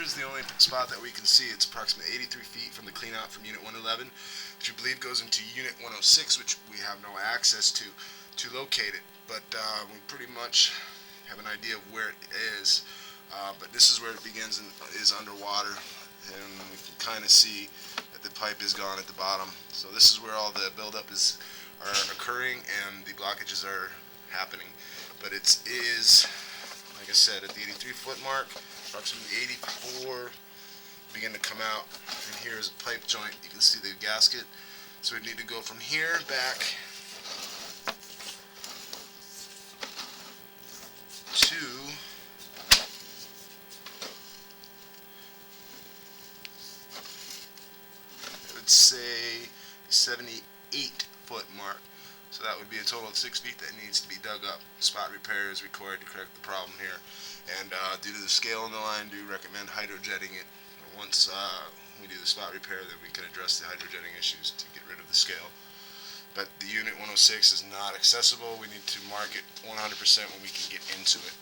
is the only spot that we can see. It's approximately 83 feet from the cleanout from Unit 111, which we believe goes into Unit 106, which we have no access to locate it. But we pretty much have an idea of where it is. But this is where it begins and is underwater, and we can kind of see that the pipe is gone at the bottom. So this is where all the buildup are occurring and the blockages are happening. But it is, like I said, at the 83-foot mark, approximately 84 begin to come out, and here is a pipe joint. You can see the gasket. So we need to go from here back to say 78-foot mark. So that would be a total of 6 feet that needs to be dug up. Spot repair is required to correct the problem here. And due to the scale on the line, do recommend hydrojetting it. Once we do the spot repair, then we can address the hydrojetting issues to get rid of the scale. But the Unit 106 is not accessible. We need to mark it 100% when we can get into it.